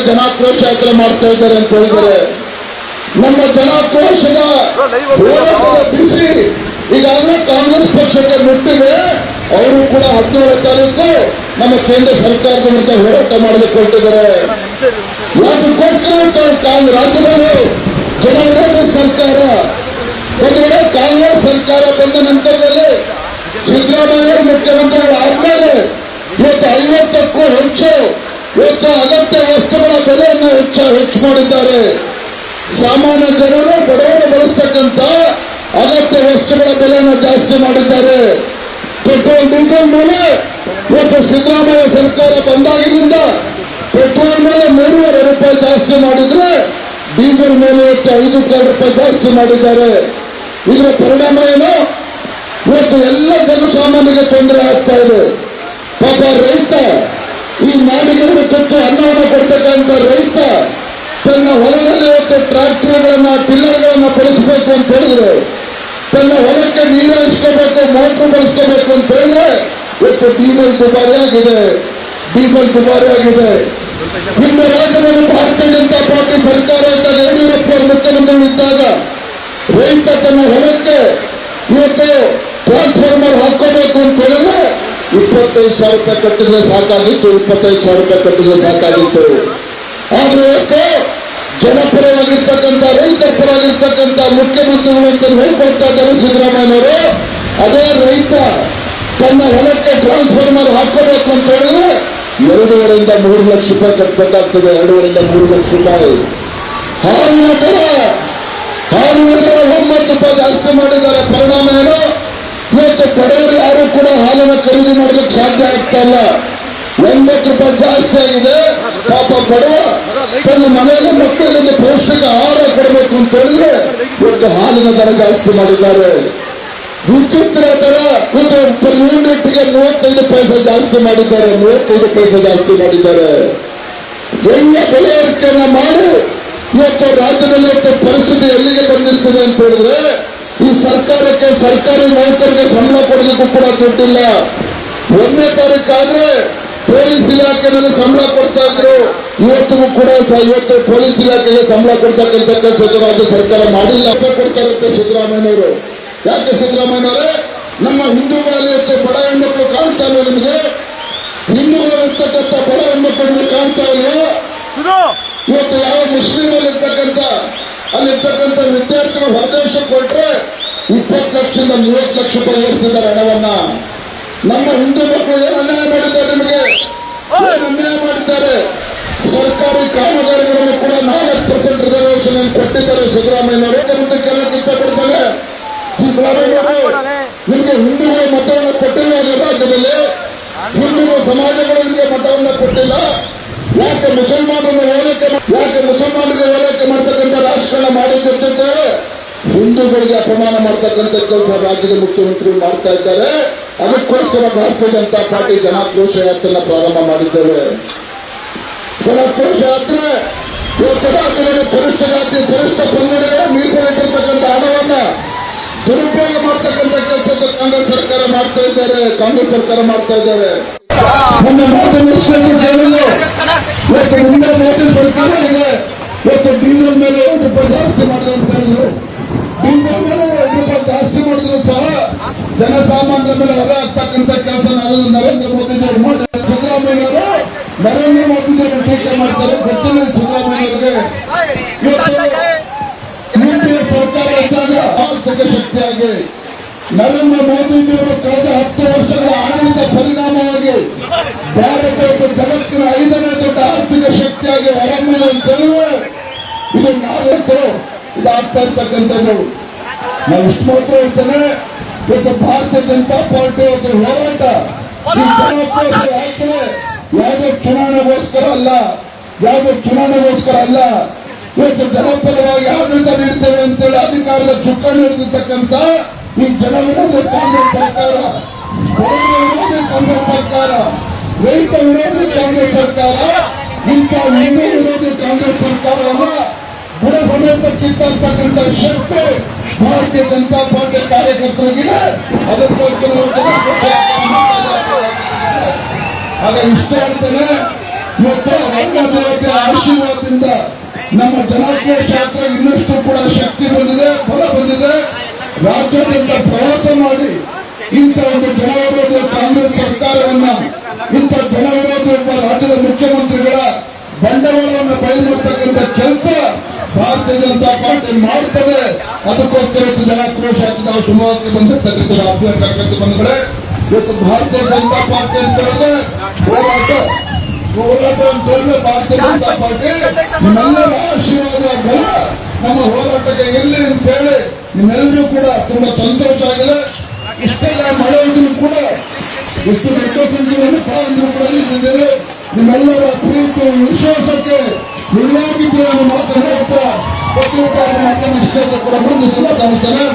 ಜನಾಕ್ರೋಶ ಯಾತ್ರೆ ಮಾಡ್ತಾ ಇದ್ದಾರೆ ಅಂತ ಹೇಳಿದ್ದಾರೆ. ನಮ್ಮ ಜನಾಕ್ರೋಶದ ಹೋರಾಟದ ಬಿಸಿ ಈಗಾಗಲೇ ಕಾಂಗ್ರೆಸ್ ಪಕ್ಷಕ್ಕೆ ಮುಟ್ಟಿದೆ. ಅವರು ಕೂಡ 17ನೇ ತಾರೀಕು ನಮ್ಮ ಕೇಂದ್ರ ಸರ್ಕಾರದ ವಿರುದ್ಧ ಹೋರಾಟ ಮಾಡಲಿಕ್ಕೆ ಹೊರಟಿದ್ದಾರೆ. ಅದಕ್ಕೋಸ್ಕರ ರಾಜ್ಯದಲ್ಲಿ ಜನವಿರೋಧ ಸರ್ಕಾರ, ಒಂದು ವೇಳೆ ಕಾಂಗ್ರೆಸ್ ಸರ್ಕಾರ ಬಂದ ನಂತರದಲ್ಲಿ ಸಿದ್ದರಾಮಯ್ಯ ಮುಖ್ಯಮಂತ್ರಿಗಳು ಆದ್ಮೇಲೆ ಇವತ್ತು 50ಕ್ಕೂ ಹೆಚ್ಚು ಇವತ್ತು ಅಗತ್ಯ ವಸ್ತುಗಳ ಬೆಲೆಯನ್ನು ಹೆಚ್ಚು ಮಾಡಿದ್ದಾರೆ. ಸಾಮಾನ್ಯ ಜನರು ಬಡವರು ಬಳಸ್ತಕ್ಕಂಥ ಅಗತ್ಯ ವಸ್ತುಗಳ ಬೆಲೆಯನ್ನು ಜಾಸ್ತಿ ಮಾಡಿದ್ದಾರೆ. ಪೆಟ್ರೋಲ್ ಡೀಸೆಲ್ ಮೇಲೆ ಇವತ್ತು ಸಿದ್ದರಾಮಯ್ಯ ಸರ್ಕಾರ ಬಂದಾಗಿನಿಂದ ಪೆಟ್ರೋಲ್ ಮೇಲೆ 3.5 ರೂಪಾಯಿ ಜಾಸ್ತಿ ಮಾಡಿದ್ರೆ ಡೀಸೆಲ್ ಮೇಲೆ ಇವತ್ತು 5 ರೂಪಾಯಿ ಜಾಸ್ತಿ ಮಾಡಿದ್ದಾರೆ. ಇದರ ಪರಿಣಾಮ ಏನು? ಇವತ್ತು ಎಲ್ಲ ಜನಸಾಮಾನ್ಯರಿಗೆ ತೊಂದರೆ ಆಗ್ತಾ ಇದೆ. ಪಾಪ ರೈತ, ಈ ನಾಡಿಗೆ ತುತ್ತು ಅನ್ನವನ್ನು ಕೊಡ್ತಕ್ಕಂಥ ರೈತ ತನ್ನ ಹೊಲದಲ್ಲಿ ಇವತ್ತು ಟ್ರಾಕ್ಟರ್ಗಳನ್ನ ಟಿಲ್ಲರ್ಗಳನ್ನ ಬಳಸಬೇಕು ಅಂತ ಹೇಳಿದ್ರೆ, ತನ್ನ ಹೊಲಕ್ಕೆ ನೀರು ಹರಿಸ್ಕೋಬೇಕು, ಮೋಟರ್ ಬಳಸ್ಕೋಬೇಕು ಅಂತ ಹೇಳಿದ್ರೆ ಇವತ್ತು ಡೀಸೆಲ್ ದುಬಾರಿ ಆಗಿದೆ. ನಿಮ್ಮ ರಾಜ್ಯದಲ್ಲಿ ಭಾರತೀಯ ಜನತಾ ಪಾರ್ಟಿ ಸರ್ಕಾರ ಇದ್ದಾಗ, ಯಡಿಯೂರಪ್ಪ ಅವರು ಮುಖ್ಯಮಂತ್ರಿ ಇದ್ದಾಗ ರೈತ ತನ್ನ ಹೊಲಕ್ಕೆ ಇವತ್ತು ಟ್ರಾನ್ಸ್ಫಾರ್ಮರ್ ಹಾಕೋಬೇಕು ಅಂತ ಹೇಳಿದ್ರೆ 25,000 ರೂಪಾಯಿ ಕಟ್ಟಿದ್ರೆ ಸಾಕಾಗಿತ್ತು. 25,000 ರೂಪಾಯಿ ಕಟ್ಟಿದ್ರೆ ಸಾಕಾಗಿತ್ತು. ಆದ್ರೆ ಇವತ್ತು ಜನಪರವಾಗಿರ್ತಕ್ಕಂಥ, ರೈತರ ಪರವಾಗಿರ್ತಕ್ಕಂಥ ಮುಖ್ಯಮಂತ್ರಿಗಳು ಅಂತ ಹೇಳ್ಕೊಳ್ತಾ ಇದ್ದಾರೆ ಸಿದ್ದರಾಮಯ್ಯನವರು. ಅದೇ ರೈತ ತನ್ನ ಹೊಲಕ್ಕೆ ಟ್ರಾನ್ಸ್ಫಾರ್ಮರ್ ಹಾಕೋಬೇಕು ಅಂತ ಹೇಳಿದ್ರೆ 2.5 3 ಲಕ್ಷ ರೂಪಾಯಿ ಕಟ್ಟಬೇಕಾಗ್ತದೆ. 2.5 3 ಲಕ್ಷ ರೂಪಾಯಿ. ಹಾಲಿನ ದರ 9 ರೂಪಾಯಿ ಜಾಸ್ತಿ ಮಾಡಿದ್ದಾರೆ. ಪರಿಣಾಮ ಏನು? ಇವತ್ತು ಬಡವರು ಯಾರು ಕೂಡ ಹಾಲನ್ನು ಖರೀದಿ ಮಾಡಲಿಕ್ಕೆ ಸಾಧ್ಯ ಆಗ್ತಾ ಇಲ್ಲ. 9 ರೂಪಾಯಿ ಜಾಸ್ತಿ ಆಗಿದೆ. ಪಾಪ ಬಡವ ತನ್ನ ಮನೆಯಲ್ಲಿ ಮಕ್ಕಳಿಗೆ ಪೌಷ್ಟಿಕ ಆಹಾರ ಕೊಡಬೇಕು ಅಂತ ಹೇಳಿದ್ರೆ ಇವತ್ತು ಹಾಲಿನ ದರ ಜಾಸ್ತಿ ಮಾಡಿದ್ದಾರೆ. ವಿದ್ಯುತ್ತಿನ ದರ ಪರ್ ಯೂನಿಟ್ಗೆ 35 ಪೈಸೆ ಜಾಸ್ತಿ ಮಾಡಿದ್ದಾರೆ. 35 ಪೈಸೆ ಜಾಸ್ತಿ ಮಾಡಿದ್ದಾರೆ. ಎಲ್ಲ ಬೆಲೆ ಏರಿಕೆಯನ್ನ ಮಾಡಿ ಇವತ್ತು ರಾಜ್ಯದಲ್ಲಿ ಇವತ್ತು ಪರಿಸ್ಥಿತಿ ಎಲ್ಲಿಗೆ ಬಂದಿರ್ತದೆ ಅಂತ ಹೇಳಿದ್ರೆ, ಈ ಸರ್ಕಾರಕ್ಕೆ, ಸರ್ಕಾರಿ ನೌಕರಿಗೆ ಸಂಬಳ ಕೊಡಲಿಕ್ಕೂ ಕೂಡ ದುಡ್ಡಿಲ್ಲ. 1ನೇ ತಾರೀಕಾದ್ರೆ ಪೊಲೀಸ್ ಇಲಾಖೆಯಲ್ಲಿ ಸಂಬಳ ಕೊಡ್ತಾ ಇದ್ರು. ಇವತ್ತಿಗೂ ಕೂಡ ಇವತ್ತು ಪೊಲೀಸ್ ಇಲಾಖೆಗೆ ಸಂಬಳ ಕೊಡ್ತಕ್ಕಂಥ ಕೆಲಸ ರಾಜ್ಯ ಸರ್ಕಾರ ಮಾಡಿಲ್ಲ. ಕೊಡ್ತಾರಂತೆ ಸಿದ್ದರಾಮಯ್ಯನವರು. ಯಾಕೆ ಸಿದ್ದರಾಮಯ್ಯನವರೇ? ನಮ್ಮ ಹಿಂದೂಗಳಲ್ಲಿ ಇವತ್ತು ಬಡ ಹೆಣ್ಮಕ್ಳು ಕಾಣ್ತಾ ಇಲ್ಲ ನಿಮಗೆ? ಹಿಂದೂಗಳಿರ್ತಕ್ಕಂಥ ಬಡ ಹೆಣ್ಮಕ್ಳು ನಿಮಗೆ ಕಾಣ್ತಾ ಇಲ್ಲ? ಇವತ್ತು ಯಾವ ಮುಸ್ಲಿಮಲ್ಲಿರ್ತಕ್ಕಂಥ ಅಲ್ಲಿರ್ತಕ್ಕಂಥ ವಿದ್ಯಾರ್ಥಿಗಳು ಹೊರದೇಶಕ್ಕೆ ಕೊಟ್ಟರೆ 20 ಲಕ್ಷದಿಂದ 30 ಲಕ್ಷ ರೂಪಾಯಿ ಏರಿಸಿದ್ದಾರೆ ಹಣವನ್ನ. ನಮ್ಮ ಹಿಂದೂ ಮಕ್ಕಳು ಏನು ಅನ್ಯಾಯ ಮಾಡಿದ್ದಾರೆ? ನಿಮಗೆ ಏನು ಅನ್ಯಾಯ ಮಾಡಿದ್ದಾರೆ? ಸರ್ಕಾರಿ ಕಾಮಗಾರಿಗಳನ್ನು ಕೂಡ 4% ರಿಸರ್ವೇಶನ್ ಕೊಟ್ಟಿದ್ದಾರೆ ಸಿದ್ದರಾಮಯ್ಯನವರು. ಕೇಳಕ್ಕೆ ಇಷ್ಟಪಡ್ತಾರೆ ಸಿದ್ದರಾಮಯ್ಯನವರು. ನಿಮಗೆ ಹಿಂದೂಗಳ ಮತವನ್ನು ಕೊಟ್ಟಿಲ್ಲ ರಾಜ್ಯದಲ್ಲಿ. ಹಿಂದೂ ಸಮಾಜಗಳು ನಿಮಗೆ ಮತವನ್ನು ಕೊಟ್ಟಿಲ್ಲ. ಯಾಕೆ ಮುಸಲ್ಮಾನರಿಗೆ ಓಲೈಕೆ ಮಾಡ್ತಕ್ಕಂಥ ರಾಜಕಾರಣ ಮಾಡಿದ ಜೊತೆ ಹಿಂದೂಗಳಿಗೆ ಅಪಮಾನ ಮಾಡ್ತಕ್ಕಂಥ ಕೆಲಸ ರಾಜ್ಯದ ಮುಖ್ಯಮಂತ್ರಿ ಮಾಡ್ತಾ ಇದ್ದಾರೆ. ಅದಕ್ಕೋಸ್ಕರ ಭಾರತೀಯ ಜನತಾ ಪಾರ್ಟಿ ಜನಾಕ್ರೋಶ ಯಾತ್ರೆಯನ್ನು ಪ್ರಾರಂಭ ಮಾಡಿದ್ದೇವೆ. ಜನಾಕ್ರೋಶ ಯಾತ್ರೆ ಇವತ್ತು ರಾಜ್ಯದಲ್ಲಿ ಪರಿಷ್ಠ ಜಾತಿ, ಪರಿಷ್ಠ ಪಂಗಡಗಳ ಮೀಸಲಿಟ್ಟಿರ್ತಕ್ಕಂಥ ಹಣವನ್ನ ದುರುಪಯೋಗ ಮಾಡ್ತಕ್ಕಂಥ ಕೆಲಸದ ಕಾಂಗ್ರೆಸ್ ಸರ್ಕಾರ ಮಾಡ್ತಾ ಇದ್ದಾರೆ. ನಮ್ಮ ಮಾತು ನಿಷ್ಕೃತಿಗಳು ಇವತ್ತು ಮುಂದೆ ಮೋದಿ ಸರ್ಕಾರ ಇದೆ. ಇವತ್ತು ಡೀಸೆಲ್ ಮೇಲೆ 2 ರೂಪಾಯಿ ಜಾಸ್ತಿ ಮಾಡಿದೆ ಅಂತ ಹೇಳಿದ್ರು. ಡೀಸೆಲ್ ಮೇಲೆ 2 ರೂಪಾಯಿ ಜಾಸ್ತಿ ಮಾಡಿದ್ರು ಸಹ ಜನಸಾಮಾನ್ಯರ ಮೇಲೆ ಹೊರೆ ಆಗ್ತಕ್ಕಂಥ ಕೆಲಸ ನರೇಂದ್ರ ಮೋದಿಜಿಯವರು ಮಾಡಿದ್ದಾರೆ. ಸಿದ್ದರಾಮಯ್ಯನವರು ನರೇಂದ್ರ ಮೋದಿಜಿಯವರು ಟೀಕೆ ಮಾಡ್ತಾರೆ. ಗೊತ್ತಿಲ್ಲ ಸಿದ್ದರಾಮಯ್ಯನವರಿಗೆ. ಯುಪಿಎ ಸರ್ಕಾರ ಇದ್ದಾಗ ಆರ್ಥಿಕ ಶಕ್ತಿಯಾಗಿ ನರೇಂದ್ರ ಮೋದಿಜಿಯವರು ಕಳೆದ 10 ವರ್ಷಗಳ ಆಡಳಿತ ಪರಿಣಾಮವಾಗಿ ಭಾರತ ಜಗತ್ತಿನ 5ನೇ ದೊಡ್ಡ ಆರ್ಥಿಕ ಶಕ್ತಿಯಾಗಿ ಹೊರಮೇಲೆ ಅಂತೇಳಿದ್ರೆ ಇದು ನಾಲ್ಕು ಇದಾಗ್ತಾ ಇರ್ತಕ್ಕಂಥದ್ದು. ನಾವು ಇಷ್ಟು ಮಾತ್ರ ಹೇಳ್ತೇನೆ, ಇವತ್ತು ಭಾರತೀಯ ಜನತಾ ಪಾರ್ಟಿ ಒಂದು ಹೋರಾಟ ಆಗ್ತದೆ. ಯಾವುದೇ ಚುನಾವಣೆಗೋಸ್ಕರ ಅಲ್ಲ. ಇವತ್ತು ಜನಪರವಾಗಿ ಆಡಳಿತ ನೀಡ್ತೇವೆ ಅಂತೇಳಿ ಅಧಿಕಾರದ ಚುಕ್ಕಾಣಿ ಹಿಡಿದಿರ್ತಕ್ಕಂಥ ಈ ಜನವಿರೋಧಿ ಕಾಂಗ್ರೆಸ್ ಸರ್ಕಾರ, ವಿರೋಧಿ ಕಾಂಗ್ರೆಸ್ ಸರ್ಕಾರ, ರೈತ ವಿರೋಧಿ ಕಾಂಗ್ರೆಸ್ ಸರ್ಕಾರ, ಇಂಥ ಹಿಂದೂ ವಿರೋಧಿ ಕಾಂಗ್ರೆಸ್ ಸರ್ಕಾರವನ್ನ ಬುಡ ಸಮೇತ ಕಿತ್ತಕ್ಕಂಥ ಶಕ್ತಿ ಭಾರತೀಯ ಜನತಾ ಪಾರ್ಟಿ ಕಾರ್ಯಕರ್ತರಿಗಿದೆ. ಅದಕ್ಕೋಸ್ಕರ ಆಗ ಇಷ್ಟ ಹೇಳ್ತೇನೆ, ಇವತ್ತು ರಂಗದೇವತೆ ಆಶೀರ್ವಾದ ಬಂದಿರೋದ್ರಿಂದ ನಮ್ಮ ಜನಾಕ್ರೋಶ ಯಾತ್ರೆ ಇನ್ನಷ್ಟು ಕೂಡ ಶಕ್ತಿ ಬಂದಿದೆ, ಬಲ ಬಂದಿದೆ. ರಾಜ್ಯಾದ್ಯಂತ ಪ್ರವಾಸ ಮಾಡಿ ಇಂಥ ಒಂದು ಜನವಿರೋಧಿ ಕಾಂಗ್ರೆಸ್ ಸರ್ಕಾರವನ್ನ, ಇಂಥ ಜನವಿರೋಧಿ ಒಬ್ಬ ರಾಜ್ಯದ ಮುಖ್ಯಮಂತ್ರಿಗಳ ಬಂಡವಾಳವನ್ನು ಬಯಲು ಮಾಡತಕ್ಕಂಥ ಕೆಲಸ ಭಾರತೀಯ ಜನತಾ ಪಾರ್ಟಿ ಮಾಡುತ್ತದೆ. ಅದಕ್ಕೋಸ್ಕರ ಜನಾಕ್ರೋಶ ನಾವು ಶಿವಮೊಗ್ಗಕ್ಕೆ ಬಂದಿರ್ತಕ್ಕಂಥ ಆತ್ಮೀಯ ಕಾರ್ಯಕರ್ತ ಬಂಧುಗಳೇ, ಇವತ್ತು ಭಾರತೀಯ ಜನತಾ ಪಾರ್ಟಿ ಅಂತ ಹೇಳಿದ್ರೆ ಹೋರಾಟ ಅಂತ ಹೇಳಿದ್ರೆ ಭಾರತೀಯ ಜನತಾ ಪಾರ್ಟಿ ನಿಮ್ಮೆಲ್ಲರ ಆಶೀರ್ವಾದ ಬಲ ನಮ್ಮ ಹೋರಾಟಕ್ಕೆ ಇರಲಿ ಅಂತ ಹೇಳಿ ನಿಮ್ಮೆಲ್ಲರೂ ಕೂಡ ತುಂಬಾ ಸಂತೋಷ ಆಗಿದೆ. ಇಷ್ಟೆಲ್ಲ ಮಳೆ ಇದ್ರು ಕೂಡ ಎಷ್ಟು ಕೂಡ ನಿಮ್ಮೆಲ್ಲರ ಪ್ರೀತಿ ವಿಶ್ವಾಸಕ್ಕೆ ನಿಜವಾಗಿದ್ದು ಮಾತನಾಡುತ್ತಾ ಪತ್ರಿಕಾರ ಮಾತನ್ನು ಇಷ್ಟ ಕೂಡ ಮುಂದೆ ತುಂಬ ಕಾಣಿಸ್ತಾನೆ.